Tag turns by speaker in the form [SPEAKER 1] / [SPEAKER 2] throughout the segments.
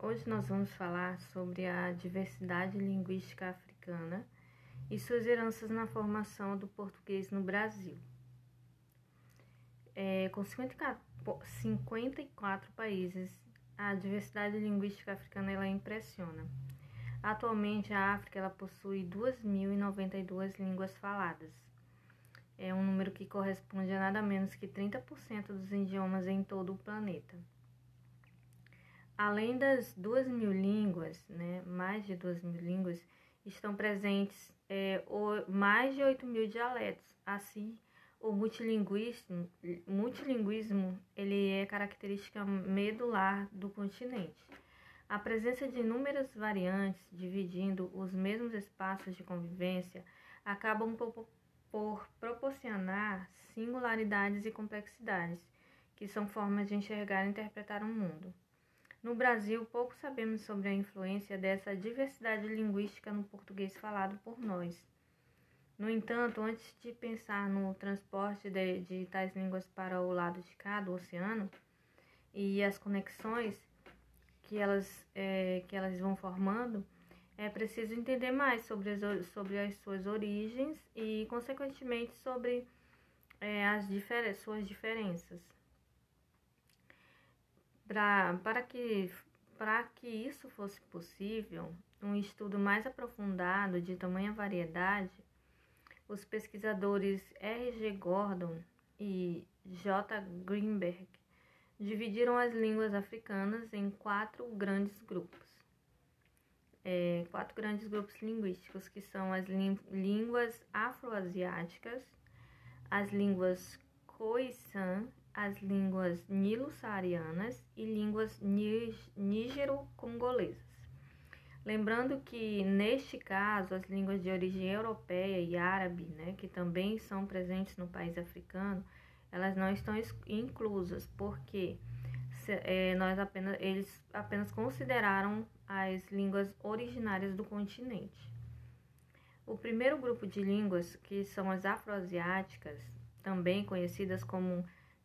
[SPEAKER 1] Hoje nós vamos falar sobre a diversidade linguística africana e suas heranças na formação do português no Brasil. Com 54 países, a diversidade linguística africana ela impressiona. Atualmente, a África ela possui 2.092 línguas faladas. É um número que corresponde a nada menos que 30% dos idiomas em todo o planeta. Além das 2.000 línguas, mais de 2.000 línguas, estão presentes mais de 8.000 dialetos. Assim, o multilinguismo ele é característica medular do continente. A presença de inúmeras variantes, dividindo os mesmos espaços de convivência, acabam por proporcionar singularidades e complexidades, que são formas de enxergar e interpretar o mundo. No Brasil, pouco sabemos sobre a influência dessa diversidade linguística no português falado por nós. No entanto, antes de pensar no transporte de tais línguas para o lado de cá do oceano e as conexões que elas vão formando, é preciso entender mais sobre as suas origens e, consequentemente, sobre suas diferenças. Para que isso fosse possível, um estudo mais aprofundado de tamanha variedade, os pesquisadores R.G. Gordon e J. Greenberg dividiram as línguas africanas em quatro grandes grupos linguísticos, que são as línguas afroasiáticas, as línguas Khoisan, as línguas nilo-saarianas e línguas nígero-congolesas. Lembrando que, neste caso, as línguas de origem europeia e árabe, que também são presentes no país africano, elas não estão inclusas, porque eles apenas consideraram as línguas originárias do continente. O primeiro grupo de línguas, que são as afroasiáticas, também conhecidas como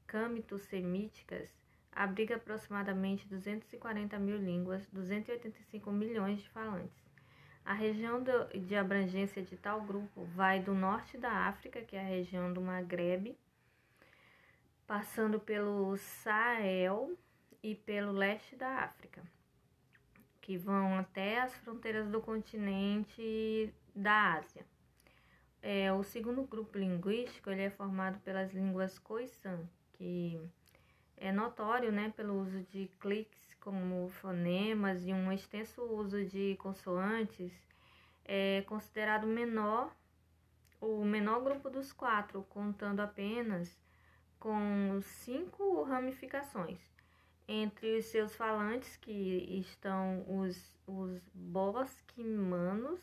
[SPEAKER 1] câmito-semíticas, abriga aproximadamente 240.000 línguas, 285 milhões de falantes. A região de abrangência de tal grupo vai do norte da África, que é a região do Maghreb, passando pelo Sahel e pelo leste da África, que vão até as fronteiras do continente da Ásia. O segundo grupo linguístico ele é formado pelas línguas Khoisan, que é notório pelo uso de cliques como fonemas e um extenso uso de consoantes. É considerado o menor grupo dos quatro, contando apenas com 5 ramificações. Entre os seus falantes que estão os bosquimanos,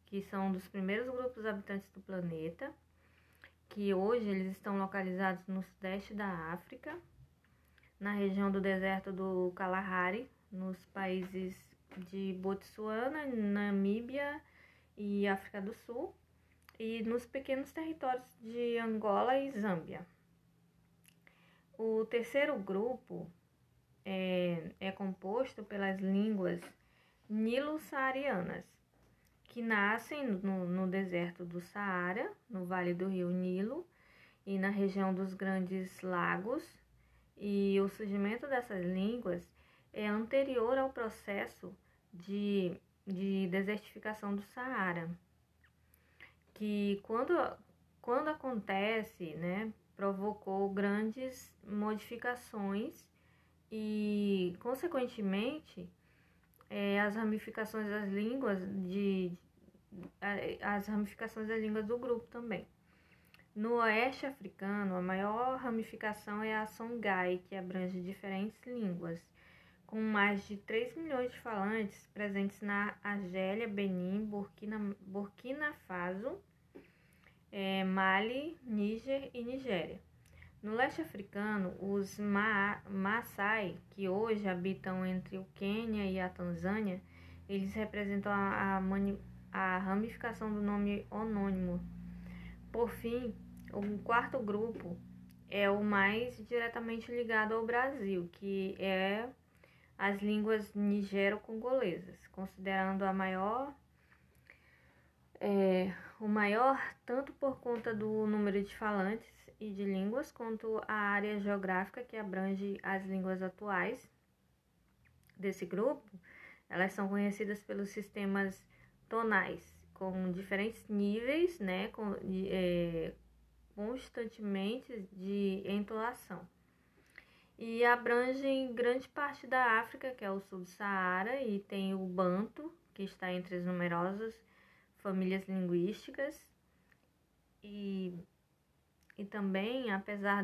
[SPEAKER 1] que são dos primeiros grupos habitantes do planeta, que hoje eles estão localizados no sudeste da África, na região do deserto do Kalahari, nos países de Botsuana, Namíbia e África do Sul, e nos pequenos territórios de Angola e Zâmbia. O terceiro grupo é composto pelas línguas nilo-saarianas, que nascem no deserto do Saara, no vale do rio Nilo e na região dos Grandes Lagos, e o surgimento dessas línguas é anterior ao processo de desertificação do Saara, que quando acontece, provocou grandes modificações e, consequentemente, as ramificações das línguas do grupo também. No oeste africano, a maior ramificação é a Songhai, que abrange diferentes línguas, com mais de 3 milhões de falantes presentes na Argélia, Benin, Burkina Faso, Mali, Níger e Nigéria. No leste africano, os Maasai, que hoje habitam entre o Quênia e a Tanzânia, eles representam a ramificação do nome homônimo. Por fim, o quarto grupo é o mais diretamente ligado ao Brasil, que é as línguas nigero-congolesas, considerando o maior tanto por conta do número de falantes e de línguas, quanto a área geográfica que abrange as línguas atuais desse grupo. Elas são conhecidas pelos sistemas tonais, com diferentes níveis, né, constantemente de entoação. E abrangem grande parte da África, que é o sul do Saara, e tem o Banto, que está entre as numerosas famílias linguísticas. E também, apesar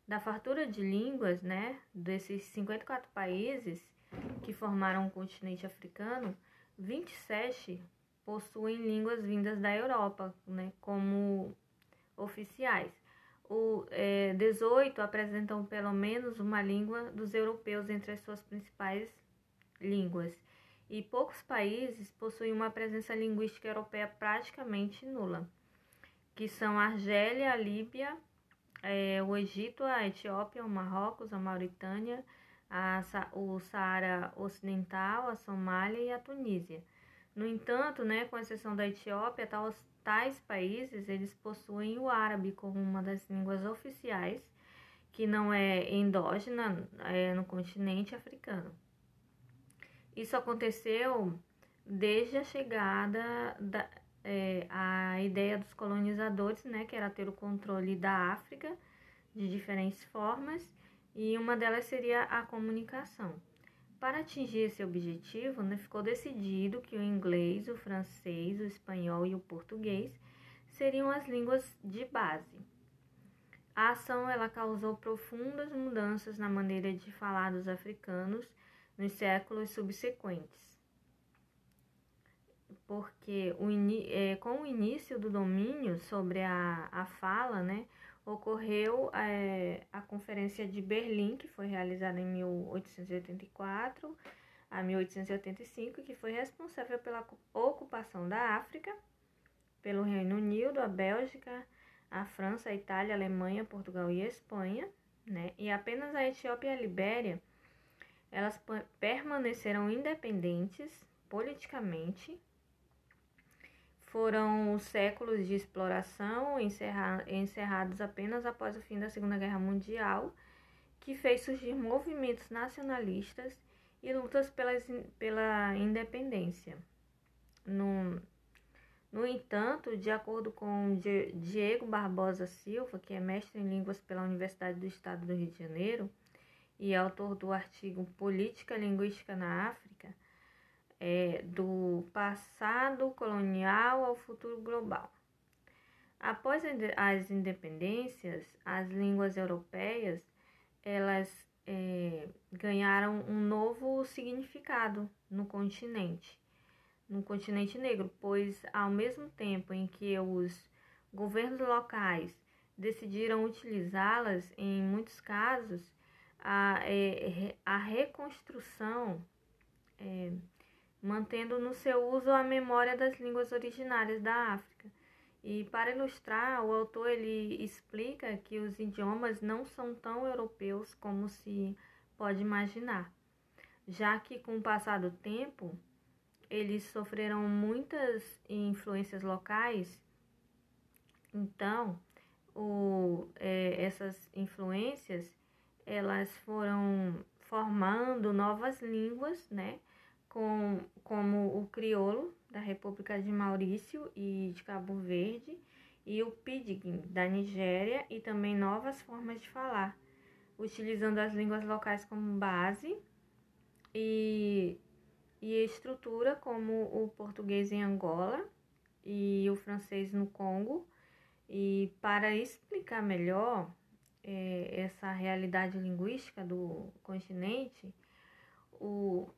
[SPEAKER 1] da fartura de línguas, né, desses 54 países que formaram o continente africano, 27 possuem línguas vindas da Europa, né, como oficiais. 18 apresentam pelo menos uma língua dos europeus entre as suas principais línguas, e poucos países possuem uma presença linguística europeia praticamente nula, que são a Argélia, a Líbia, o Egito, a Etiópia, o Marrocos, a Mauritânia, o Saara Ocidental, a Somália e a Tunísia. No entanto, né, com exceção da Etiópia, tais países eles possuem o árabe como uma das línguas oficiais, que não é endógena no continente africano. Isso aconteceu desde a chegada a ideia dos colonizadores, né, que era ter o controle da África de diferentes formas, e uma delas seria a comunicação. Para atingir esse objetivo, né, ficou decidido que o inglês, o francês, o espanhol e o português seriam as línguas de base. A ação ela causou profundas mudanças na maneira de falar dos africanos nos séculos subsequentes, porque com o início do domínio sobre a fala, né, ocorreu a Conferência de Berlim, que foi realizada em 1884 a 1885, que foi responsável pela ocupação da África pelo Reino Unido, a Bélgica, a França, a Itália, a Alemanha, Portugal e a Espanha, né? E apenas a Etiópia e a Libéria, elas permaneceram independentes politicamente. Foram os séculos de exploração encerrados apenas após o fim da Segunda Guerra Mundial, que fez surgir movimentos nacionalistas e lutas pela independência. No entanto, de acordo com Diego Barbosa Silva, que é mestre em línguas pela Universidade do Estado do Rio de Janeiro e autor do artigo Política Linguística na África, do passado colonial ao futuro global. Após as independências, as línguas europeias elas ganharam um novo significado no continente negro, pois ao mesmo tempo em que os governos locais decidiram utilizá-las, em muitos casos, a reconstrução mantendo no seu uso a memória das línguas originárias da África. E para ilustrar, o autor ele explica que os idiomas não são tão europeus como se pode imaginar, já que com o passar do tempo, eles sofreram muitas influências locais. Então, essas influências, elas foram formando novas línguas, né? Como o crioulo da República de Maurício e de Cabo Verde, e o pidgin da Nigéria, e também novas formas de falar, utilizando as línguas locais como base e estrutura, como o português em Angola e o francês no Congo. E para explicar melhor essa realidade linguística do continente, o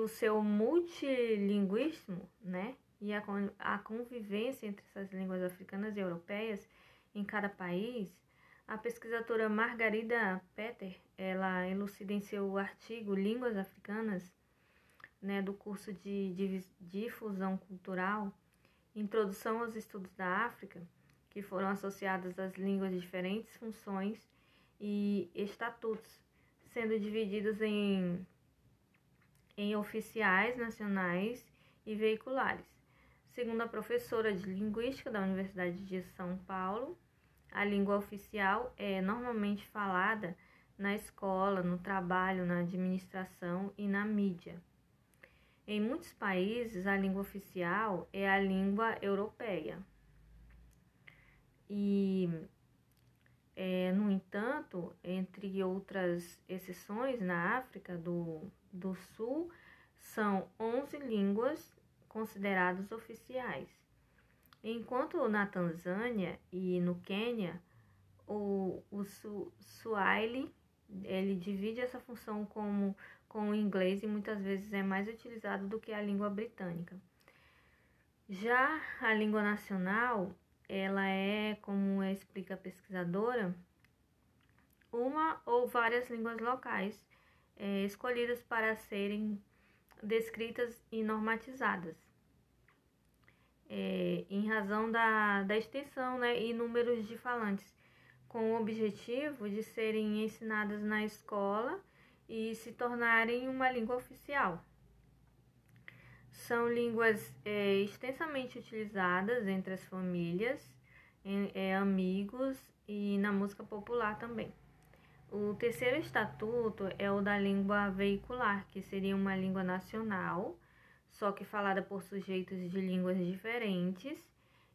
[SPEAKER 1] seu multilinguismo, né? E a convivência entre essas línguas africanas e europeias em cada país, a pesquisadora Margarida Petter, ela elucida em seu artigo Línguas Africanas, né, do curso de difusão cultural, Introdução aos Estudos da África, que foram associadas às línguas de diferentes funções e estatutos, sendo divididos em oficiais, nacionais e veiculares. Segundo a professora de Linguística da Universidade de São Paulo, a língua oficial é normalmente falada na escola, no trabalho, na administração e na mídia. Em muitos países, a língua oficial é a língua europeia. No entanto, entre outras exceções, na África do Sul, são 11 línguas consideradas oficiais. Enquanto na Tanzânia e no Quênia, o Swahili, ele divide essa função com o inglês e muitas vezes é mais utilizado do que a língua britânica. Já a língua nacional, ela é, como explica a pesquisadora, uma ou várias línguas locais escolhidas para serem descritas e normatizadas, em razão da extensão, né, e números de falantes, com o objetivo de serem ensinadas na escola e se tornarem uma língua oficial. São línguas extensamente utilizadas entre as famílias, amigos e na música popular também. O terceiro estatuto é o da língua veicular, que seria uma língua nacional, só que falada por sujeitos de línguas diferentes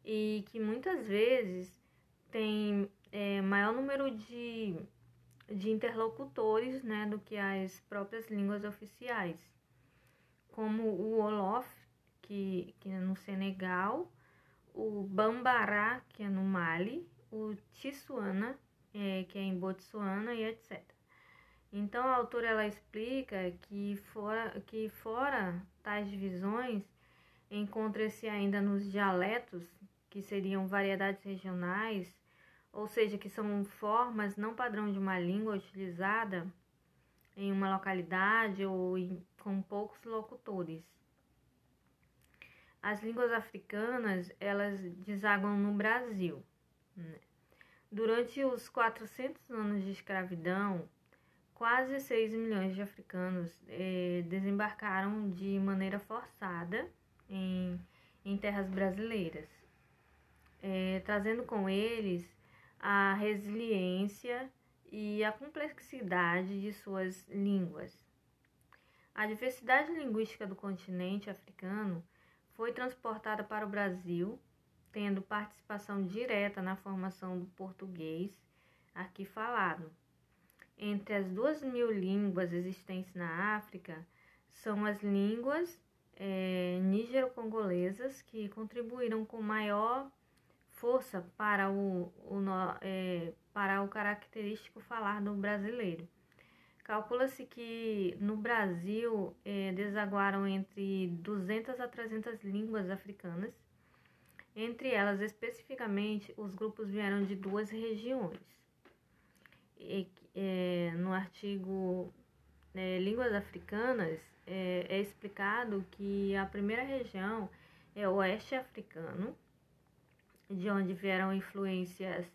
[SPEAKER 1] e que muitas vezes tem maior número de interlocutores, né, do que as próprias línguas oficiais, como o Wolof, que é no Senegal, o Bambara, que é no Mali, o Tisswana, que é em Botsuana e etc. Então, a autora ela explica que fora tais divisões, encontra-se ainda nos dialetos, que seriam variedades regionais, ou seja, que são formas não padrão de uma língua utilizada em uma localidade ou com poucos locutores. As línguas africanas, elas desaguam no Brasil, né? Durante os 400 anos de escravidão, quase 6 milhões de africanos desembarcaram de maneira forçada em terras brasileiras, trazendo com eles a resiliência e a complexidade de suas línguas. A diversidade linguística do continente africano foi transportada para o Brasil, tendo participação direta na formação do português aqui falado. Entre as 2.000 línguas existentes na África, são as línguas nígero-congolesas que contribuíram com maior força para o característico falar do brasileiro. Calcula-se que no Brasil desaguaram entre 200 a 300 línguas africanas. Entre elas, especificamente, os grupos vieram de 2 regiões. No artigo Línguas Africanas, é explicado que a primeira região é o Oeste Africano, de onde vieram influências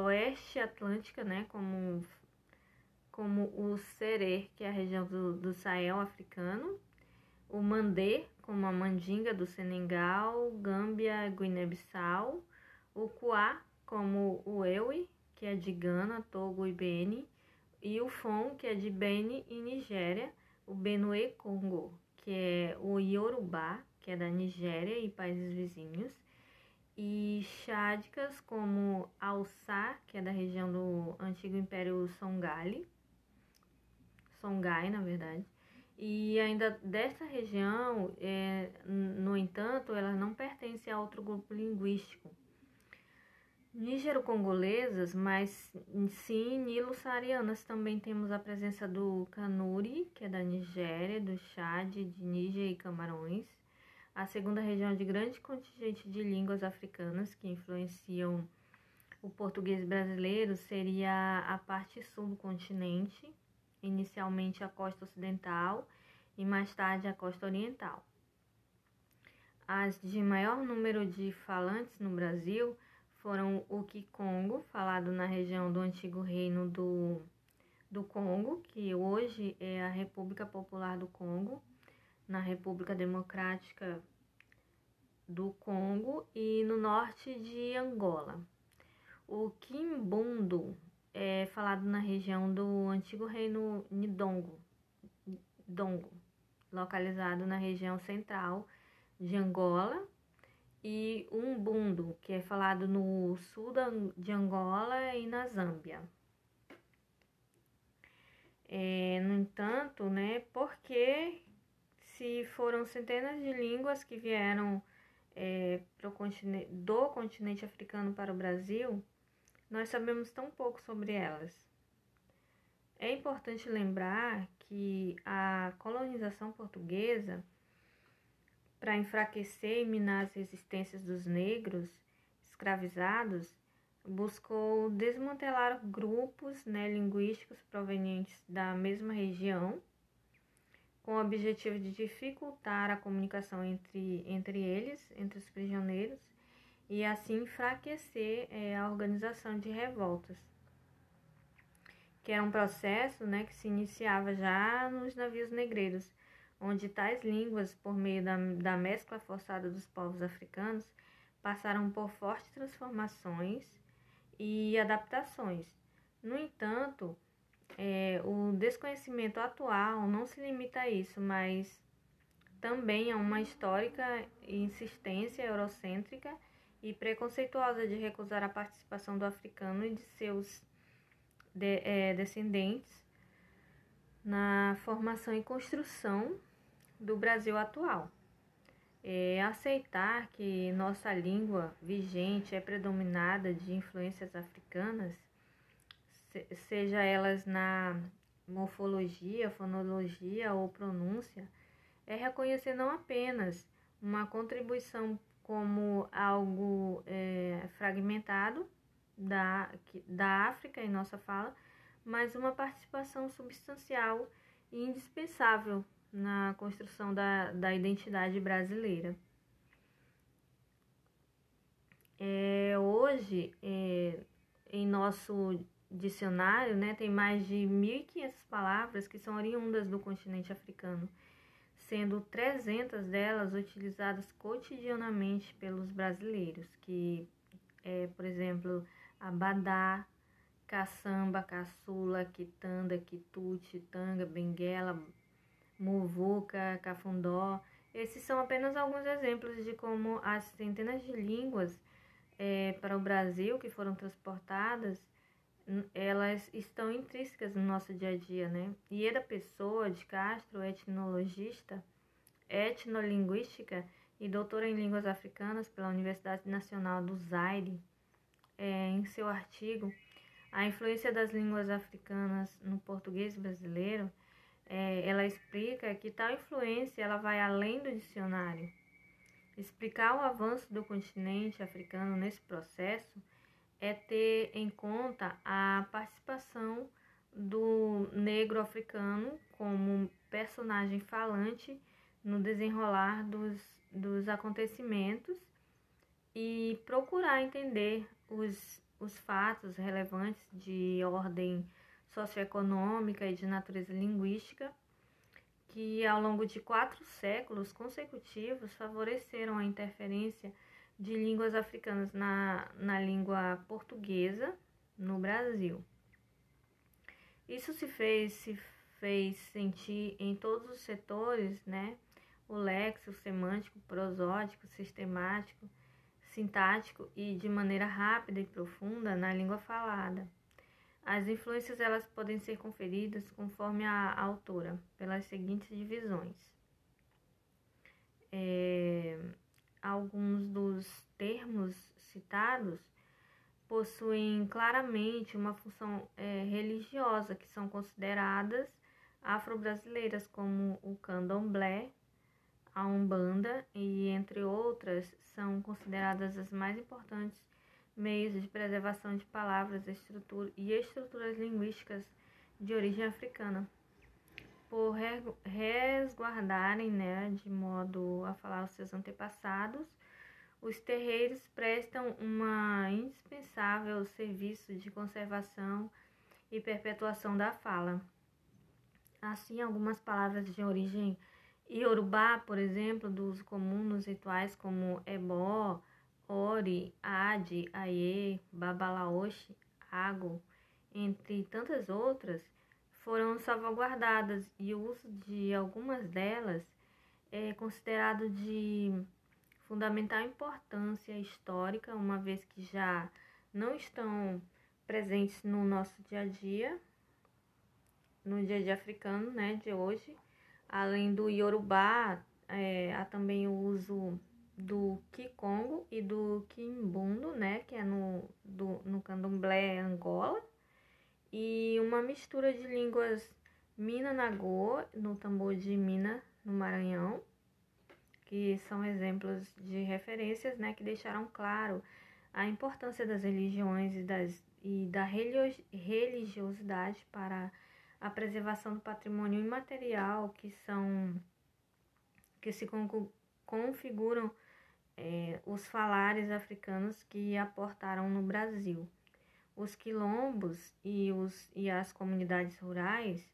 [SPEAKER 1] Oeste Atlântica, né, como o Serer, que é a região do Sahel africano, o Mandé, como a Mandinga do Senegal, Gâmbia, Guiné-Bissau, o Kwa, como o Ewe, que é de Gana, Togo e Beni, e o Fon, que é de Beni e Nigéria, o Benue Congo, que é o Yorubá, que é da Nigéria e países vizinhos, e Chádicas, como Haussá, que é da região do antigo Império Songhai, na verdade. E ainda dessa região, no entanto, ela não pertence a outro grupo linguístico nígero-congolesas, mas sim nilo-saarianas. Também temos a presença do Kanuri, que é da Nigéria, do Chad, de Níger e Camarões. A segunda região de grande contingente de línguas africanas que influenciam o português brasileiro seria a parte sul do continente, inicialmente a costa ocidental e mais tarde a costa oriental. As de maior número de falantes no Brasil foram o Kikongo, falado na região do antigo reino do Congo, que hoje é a República Popular do Congo, na República Democrática do Congo e no norte de Angola. O Kimbundu é falado na região do antigo reino Ndongo, localizado na região central de Angola, e Umbundo, que é falado no sul de Angola e na Zâmbia. No entanto, né, porque se foram centenas de línguas que vieram do continente africano para o Brasil, nós sabemos tão pouco sobre elas. É importante lembrar que a colonização portuguesa, para enfraquecer e minar as resistências dos negros escravizados, buscou desmantelar grupos, né, linguísticos provenientes da mesma região, com o objetivo de dificultar a comunicação entre eles, entre os prisioneiros, e assim enfraquecer a organização de revoltas, que era um processo, né, que se iniciava já nos navios negreiros, onde tais línguas, por meio da mescla forçada dos povos africanos, passaram por fortes transformações e adaptações. No entanto, o desconhecimento atual não se limita a isso, mas também a uma histórica insistência eurocêntrica e preconceituosa de recusar a participação do africano e de seus descendentes na formação e construção do Brasil atual. Aceitar que nossa língua vigente é predominada de influências africanas, seja elas na morfologia, fonologia ou pronúncia, é reconhecer não apenas uma contribuição como algo fragmentado da África em nossa fala, mas uma participação substancial e indispensável na construção da identidade brasileira. Hoje, em nosso dicionário, né, tem mais de 1.500 palavras que são oriundas do continente africano, sendo 300 delas utilizadas cotidianamente pelos brasileiros, que por exemplo, abadá, caçamba, caçula, quitanda, quitute, tanga, benguela, muvuca, cafundó. Esses são apenas alguns exemplos de como as centenas de línguas para o Brasil que foram transportadas, elas estão intrínsecas no nosso dia a dia, né? Ieda Pessoa de Castro, etnologista, etnolinguística e doutora em línguas africanas pela Universidade Nacional do Zaire, em seu artigo A Influência das Línguas Africanas no Português Brasileiro, ela explica que tal influência ela vai além do dicionário. Explicar o avanço do continente africano nesse processo é ter em conta a participação do negro africano como personagem falante no desenrolar dos acontecimentos e procurar entender os fatos relevantes de ordem socioeconômica e de natureza linguística que ao longo de 4 séculos consecutivos favoreceram a interferência de línguas africanas na língua portuguesa no Brasil. Isso se fez sentir em todos os setores, né? O léxico, semântico, prosódico, sistemático, sintático e de maneira rápida e profunda na língua falada. As influências elas podem ser conferidas, conforme a autora, pelas seguintes divisões. Alguns dos termos citados possuem claramente uma função religiosa, que são consideradas afro-brasileiras, como o candomblé, a umbanda e, entre outras, são consideradas as mais importantes meios de preservação de palavras e estruturas linguísticas de origem africana, por resguardarem, né, de modo a falar os seus antepassados, Os terreiros prestam um indispensável serviço de conservação e perpetuação da fala. Assim, algumas palavras de origem iorubá, por exemplo, do uso comum nos rituais como ebó, ori, adi, aie, babalaoshi, ago, entre tantas outras, foram salvaguardadas e o uso de algumas delas é considerado de fundamental importância histórica, uma vez que já não estão presentes no nosso dia a dia, no dia a dia africano, né, de hoje. Além do iorubá, há também o uso do kikongo e do kimbundo, né, que é no candomblé Angola, e uma mistura de línguas Mina-Nagô, no tambor de Mina, no Maranhão, que são exemplos de referências, né, que deixaram claro a importância das religiões e da religiosidade para a preservação do patrimônio imaterial que se configuram os falares africanos que aportaram no Brasil. Os quilombos e as comunidades rurais,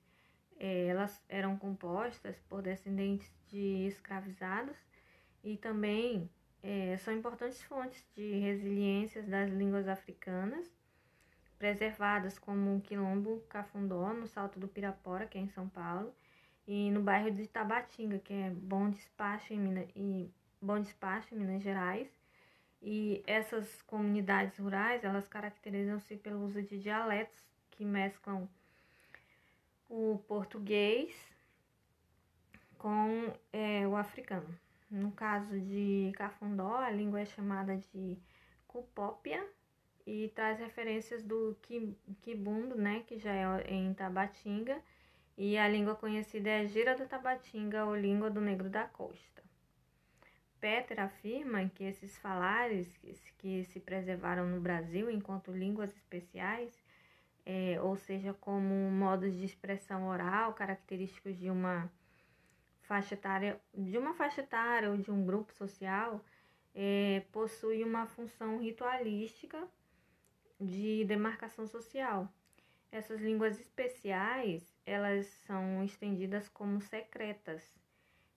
[SPEAKER 1] elas eram compostas por descendentes de escravizados e também são importantes fontes de resiliências das línguas africanas, preservadas como o Quilombo Cafundó, no Salto do Pirapora, que é em São Paulo, e no bairro de Tabatinga, que é Bom Despacho, em Minas Gerais. E essas comunidades rurais, elas caracterizam-se pelo uso de dialetos que mesclam o português com o africano. No caso de Cafundó, a língua é chamada de Cupópia e traz referências do Kibundo, né, que já é em Tabatinga, e a língua conhecida é Gira da Tabatinga ou língua do Negro da Costa. Peter afirma que esses falares que se preservaram no Brasil enquanto línguas especiais, ou seja, como modos de expressão oral característicos de uma faixa etária ou de um grupo social, possui uma função ritualística de demarcação social. Essas línguas especiais, elas são estendidas como secretas.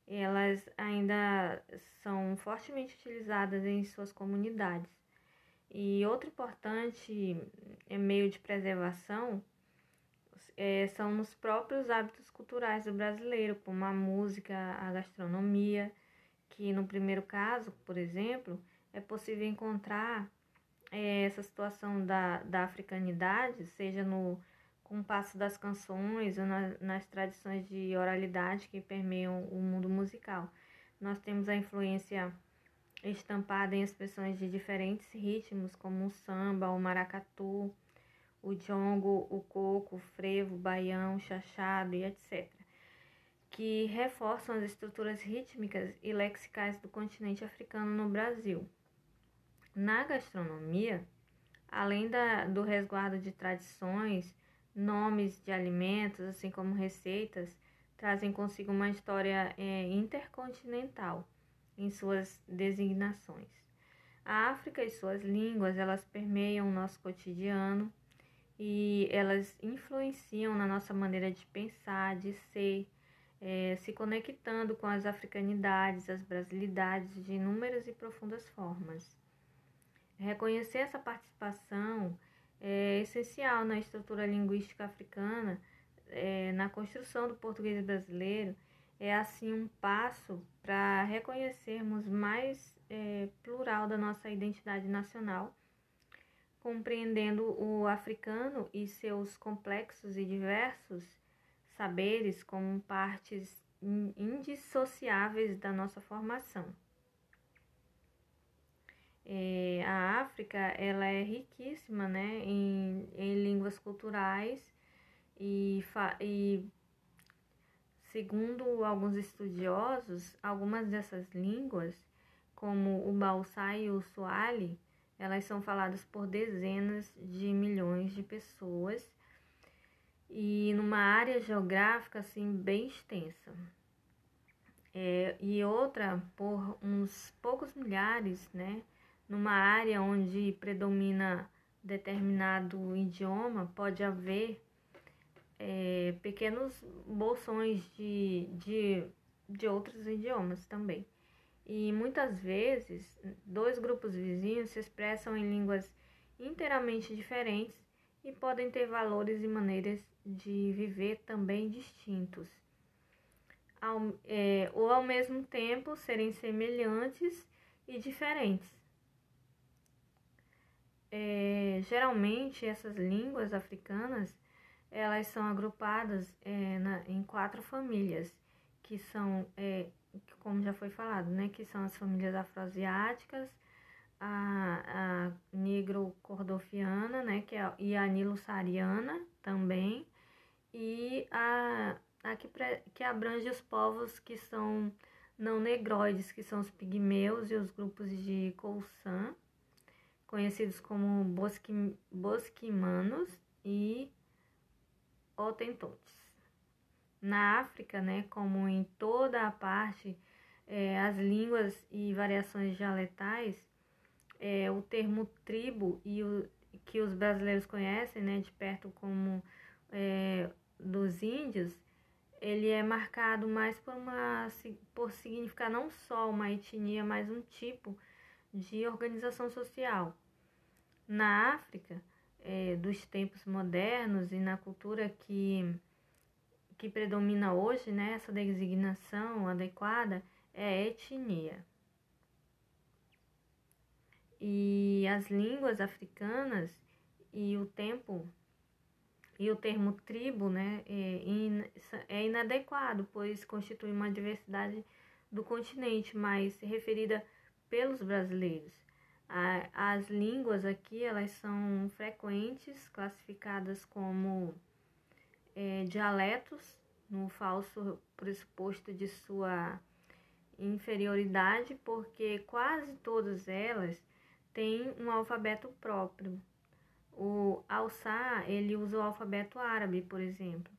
[SPEAKER 1] Elas ainda são fortemente utilizadas em suas comunidades. E outro importante meio de preservação são nos próprios hábitos culturais do brasileiro, como a música, a gastronomia, que no primeiro caso, por exemplo, é possível encontrar essa situação da africanidade, seja no compasso das canções ou nas tradições de oralidade que permeiam o mundo musical. Nós temos a influência estampada em expressões de diferentes ritmos, como o samba, o maracatu, o jongo, o coco, o frevo, o baião, o chachado e etc., que reforçam as estruturas rítmicas e lexicais do continente africano no Brasil. Na gastronomia, além do resguardo de tradições, nomes de alimentos, assim como receitas, trazem consigo uma história intercontinental em suas designações. A África e suas línguas, elas permeiam o nosso cotidiano e elas influenciam na nossa maneira de pensar, de ser, se conectando com as africanidades, as brasilidades de inúmeras e profundas formas. Reconhecer essa participação é essencial na estrutura linguística africana, na construção do português brasileiro, é assim um passo para reconhecermos mais plural da nossa identidade nacional, compreendendo o africano e seus complexos e diversos saberes como partes indissociáveis da nossa formação. A África, ela é riquíssima, né, em línguas culturais e segundo alguns estudiosos, algumas dessas línguas, como o Bauçá e o Swahili, elas são faladas por dezenas de milhões de pessoas e numa área geográfica assim bem extensa. e outra por uns poucos milhares, né? Numa área onde predomina determinado idioma, pode haver pequenos bolsões de outros idiomas também. E muitas vezes, dois grupos vizinhos se expressam em línguas inteiramente diferentes e podem ter valores e maneiras de viver também distintos, ou ao mesmo tempo serem semelhantes e diferentes. Geralmente, essas línguas africanas elas são agrupadas em 4 famílias, que são, como já foi falado, né, que são as famílias afroasiáticas, a negro-cordofiana, né, e a nilo-saariana também, e a que abrange os povos que são não negroides, que são os pigmeus e os grupos de Khoisan, conhecidos como bosquimanos e hotentotes. Na África, né, como em toda a parte, as línguas e variações dialetais, o termo tribo que os brasileiros conhecem, né, de perto como dos índios, ele é marcado mais por significar não só uma etnia, mas um tipo de organização social. Na África, dos tempos modernos e na cultura que predomina hoje, né, essa designação adequada é etnia. E as línguas africanas e o termo tribo, né, é inadequado, pois constitui uma diversidade do continente, mas referida pelos brasileiros. As línguas aqui, elas são frequentes, classificadas como dialetos, no falso pressuposto de sua inferioridade, porque quase todas elas têm um alfabeto próprio. O Hausa, ele usa o alfabeto árabe, por exemplo,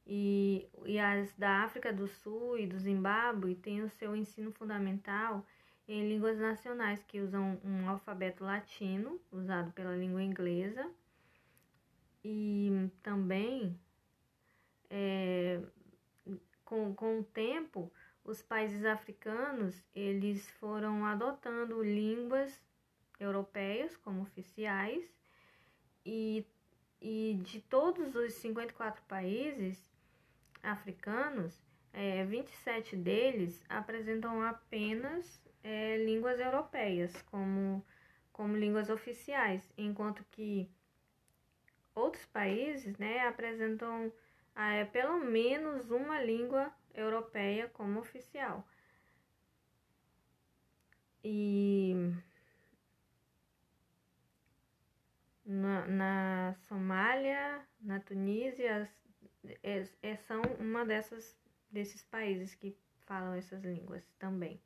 [SPEAKER 1] e as da África do Sul e do Zimbábue têm o seu ensino fundamental em línguas nacionais, que usam um alfabeto latino, usado pela língua inglesa, e também com o tempo, os países africanos eles foram adotando línguas europeias como oficiais e de todos os 54 países africanos, 27 deles apresentam apenas línguas europeias como línguas oficiais, enquanto que outros países, né, apresentam pelo menos uma língua europeia como oficial. E na Somália, na Tunísia, são uma desses países que falam essas línguas também.